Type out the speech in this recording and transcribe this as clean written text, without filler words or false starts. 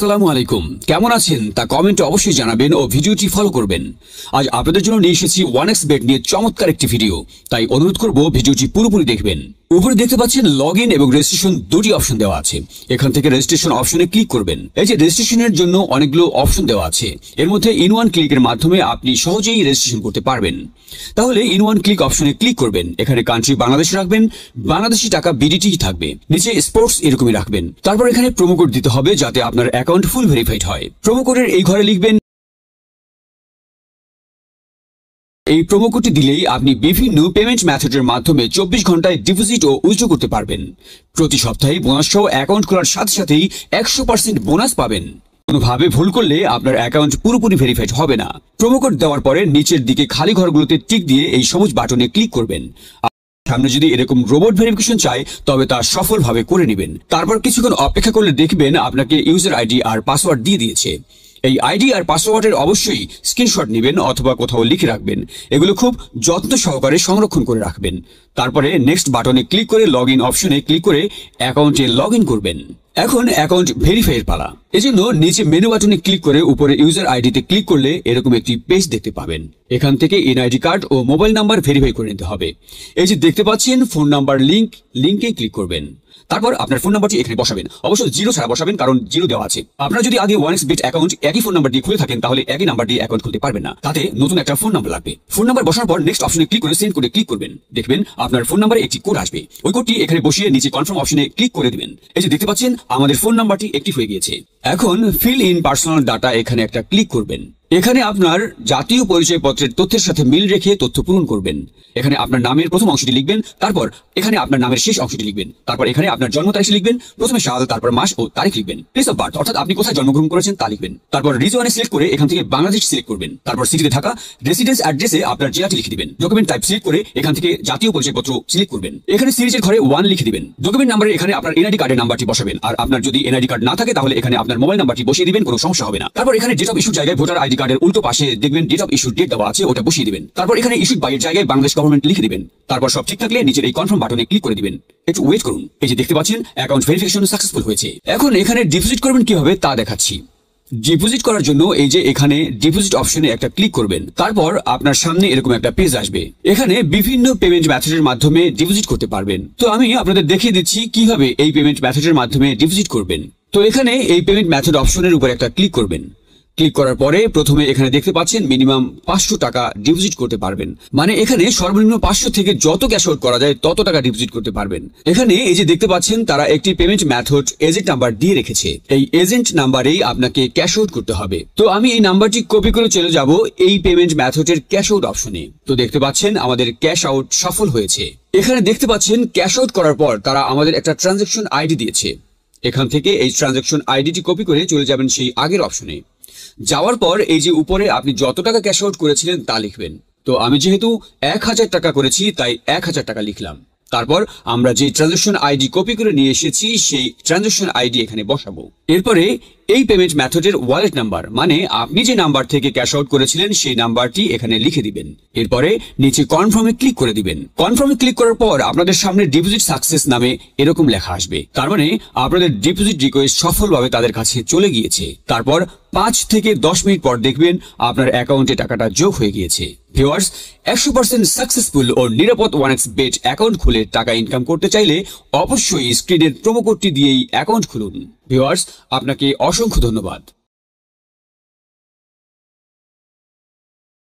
আসসালামু আলাইকুম, কেমন আছেন তা কমেন্টে অবশ্যই জানাবেন ও ভিডিওটি ফলো করবেন। আজ আপনাদের জন্য নিয়ে এসেছি 1xbet নিয়ে চমৎকার একটি ভিডিও, তাই অনুরোধ করব ভিডিওটি পুরোপুরি দেখবেন। উপরে দেখতে পাচ্ছেন লগইন এবং রেজিস্ট্রেশন দুটি অপশন দেওয়া আছে। এখান থেকে রেজিস্ট্রেশন অপশনে ক্লিক করবেন। এই যে রেজিস্ট্রেশনের জন্য অনেকগুলো অপশন দেওয়া আছে, এর মধ্যে ইন ওয়ান ক্লিকের মাধ্যমে আপনি সহজেই রেজিস্ট্রেশন করতে পারবেন। তাহলে ইন ওয়ান ক্লিক অপশনে ক্লিক করবেন। এখানে কান্ট্রি বাংলাদেশ রাখবেন, বাংলাদেশি টাকা বিডিটি থাকবে, নিচে স্পোর্টস এরকমই রাখবেন। তারপর এখানে প্রোমো কোড দিতে হবে যাতে আপনার অ্যাকাউন্ট ফুল ভেরিফাইড হয়। প্রোমো কোডের এই ঘরে লিখবেন। এই প্রোমো কোডটি দিলেই আপনি বিভিন্ন পেমেন্ট মেথডের মাধ্যমে 24 ঘন্টায় ডিপোজিট ও উইথড্র করতে পারবেন। প্রতি সপ্তাহে বোনাস সহ অ্যাকাউন্ট খোলার সাথে সাথেই 100% বোনাস পাবেন। কোনোভাবে ভুল করলে আপনার অ্যাকাউন্ট পুরোপুরি ভেরিফাইড হবে না। প্রোমো কোড দেওয়ার পরে নিচের দিকে খালি ঘরগুলোতে টিক দিয়ে এই সবুজ বাটনে ক্লিক করবেন। সামনে যদি এরকম রোবট ভেরিফিকেশন চাই তবে তা সফলভাবে করে নেবেন। তারপর কিছুক্ষণ অপেক্ষা করলে দেখবেন আপনাকে ইউজার আইডি আর পাসওয়ার্ড দিয়ে দিয়েছে। এই আইডি আর পাসওয়ার্ডের অবশ্যই স্ক্রিনশট নেবেন অথবা কোথাও লিখে রাখবেন। এগুলো খুব যত্ন সহকারে সংরক্ষণ করে রাখবেন। তারপরে নেক্সট বাটনে ক্লিক করে লগইন অপশনে ক্লিক করে অ্যাকাউন্টে লগইন করবেন। এখন অ্যাকাউন্ট ভেরিফাইয়ের পালা। এজন্য নিচে মেনু বাটনে ক্লিক করে উপরে ইউজার আইডিতে ক্লিক করলে এরকম একটি পেজ দেখতে পাবেন। এখান থেকে এনআইডি কার্ড ও মোবাইল নাম্বার ভেরিফাই করে নিতে হবে। এই যে দেখতে পাচ্ছেন ফোন নাম্বার লিংকে ক্লিক করবেন। তারপর আপনার ফোন নাম্বারটি এখানে বসাবেন, অবশ্য জিরো ছাড়া বসাবেন কারণ জিরো দেওয়া আছে। আপনারা যদি আগে 1xbet অ্যাকাউন্ট একই ফোন নাম্বার দিয়ে খুলে থাকেন তাহলে একই নাম্বার দিয়ে অ্যাকাউন্ট খুলতে পারবেন না, তাতে নতুন একটা ফোন নাম্বার লাগবে। ফোন নাম্বার বসানোর পর নেক্সট অপশনে ক্লিক করে সেন্ড করে ক্লিক করবেন। দেখবেন আপনার ফোন নাম্বারে একটি কোড আসবে। ওই কোডটি এখানে বসিয়ে নিচে কনফার্ম অপশনে ক্লিক করে দিবেন। এই যে দেখতে পাচ্ছেন আমাদের ফোন নাম্বারটি অ্যাক্টিভ হয়ে গিয়েছে। এখন ফিল ইন পার্সোনাল ডাটা এখানে একটা ক্লিক করবেন। এখানে আপনার জাতীয় পরিচয়পত্রের তথ্যের সাথে মিল রেখে তথ্য পূরণ করবেন। এখানে আপনার নামের প্রথম অংশটি লিখবেন, তারপর এখানে আপনার নামের শেষ অংশটি লিখবেন, তারপর এখানে আপনার জন্ম তারিখ লিখবেন, প্রথমে সাল তারপর মাস ও তারিখ লিখবেন। প্লেস অফ বার্থ অর্থাৎ আপনি কোথায় জন্মগ্রহণ করেছেন তা লিখবেন। তারপর রিজনে সিলেক্ট করে এখান থেকে বাংলাদেশ সিলেক্ট করবেন। তারপর সিটিতে থাকা রেসিডেন্স অ্যাড্রেসে আপনার জেলাটি লিখে দিবেন। ডকুমেন্ট টাইপ সিলেক্ট করে এখান থেকে জাতীয় পরিচয়পত্র সিলেক্ট করবেন। এখানে সিরিজের ঘরে 1 লিখে দিবেন। ডকুমেন্ট নাম্বারে এখানে আপনার এনআইডি কার্ডের নাম্বারটি বসাবেন। আর আপনার যদি এনআইডি কার্ড না থাকে তাহলে এখানে আপনার মোবাইল নাম্বারটি বসিয়ে দিবেন, কোনো সমস্যা হবে না। তারপর এখানে ডেট অফ ইস্যুর জায়গায় ভোটার আইডি কার্ডের উল্টো পাশে দেখবেন ডেট অফ ইস্যুর ডেট দেওয়া আছে, ওটা বসিয়ে দিবেন। তারপর এখানে ইস্যুড বাই এর জায়গায় বাংলাদেশ গভর্নমেন্ট লিখে দিবেন। তারপর সব ঠিক থাকলে নিচের এই কনফার্ম বাটনে ক্লিক করে দিবেন। একটু ওয়েট করুন। এই যে দেখতে পাচ্ছেন অ্যাকাউন্ট ভেরিফিকেশন সাকসেসফুল হয়েছে। এখন এখানে ডিপোজিট করবেন কিভাবে তা দেখাচ্ছি। ডিপোজিট করার জন্য এই যে এখানে ডিপোজিট অপশনে একটা ক্লিক করবেন। তারপর আপনার সামনে এরকম একটা পেজ আসবে। এখানে বিভিন্ন পেমেন্ট মেথডের মাধ্যমে ডিপোজিট করতে পারবেন। তো আমি আপনাদের দেখিয়ে দিচ্ছি কিভাবে এই পেমেন্ট মেথডের মাধ্যমে ডিপোজিট করবেন। তো এখানে এই পেমেন্ট মেথড অপশনের উপর একটা ক্লিক করবেন। ক্লিক করার পরে প্রথমে এখানে দেখতে পাচ্ছেন মিনিমাম 500 টাকা ডিপোজিট করতে পারবেন। মানে এখানে সর্বনিম্ন 500 থেকে যত ক্যাশ আউট করা যায় তত টাকা ডিপোজিট করতে পারবেন। এখানে এই যে দেখতে পাচ্ছেন তারা একটি পেমেন্ট মেথড এজেন্ট নাম্বার দিয়ে রেখেছে। এই এজেন্ট নাম্বারেই আপনাকে ক্যাশ আউট করতে হবে। তো আমি এই নাম্বারটি কপি করে চলে যাব এই পেমেন্ট মেথডের ক্যাশ আউট অপশনে। তো দেখতে পাচ্ছেন আমাদের ক্যাশ আউট সফল হয়েছে। এখানে দেখতে পাচ্ছেন ক্যাশ আউট করার পর তারা আমাদের একটা ট্রানজাকশন আইডি দিয়েছে। এখান থেকে এই ট্রানজাকশন আইডিটি কপি করে চলে যাবেন সেই আগের অপশনে। যাওয়ার পর এই যে উপরে আপনি যত টাকা ক্যাশ আউট করেছিলেন তা লিখবেন। তো আমি যেহেতু 1000 টাকা করেছি তাই 1000 টাকা লিখলাম। তারপর আমরা যে ট্রানজাকশন আইডি কপি করে নিয়ে এসেছি সেই ট্রানজাকশন আইডি এখানে বসাবো। এরপরে এই পেমেন্ট মেথডের ওয়ালেট নাম্বার, মানে আপনি যে নাম্বার থেকে ক্যাশ আউট করেছিলেন সেই নাম্বারটি এখানে লিখে দিবেন। এরপরে নিচে কনফার্মে ক্লিক করে দিবেন। কনফার্মে ক্লিক করার পর আপনাদের সামনে ডিপোজিট সাকসেস নামে এরকম লেখা আসবে। তার মানে আপনাদের ডিপোজিট রিকোয়েস্ট সফলভাবে তাদের কাছে চলে গিয়েছে। তারপর 5 থেকে 10 মিনিট পর দেখবেন আপনার অ্যাকাউন্টে টাকাটা যোগ হয়ে গিয়েছে। ভিউয়ার্স, 100% সাকসেসফুল ও নিরাপদ 1xbet অ্যাকাউন্ট খুলে টাকা ইনকাম করতে চাইলে অবশ্যই স্ক্রিনের প্রোমো কোডটি দিয়েই অ্যাকাউন্ট খুলুন। ভিউয়ার্স, আপনাকে অসংখ্য ধন্যবাদ।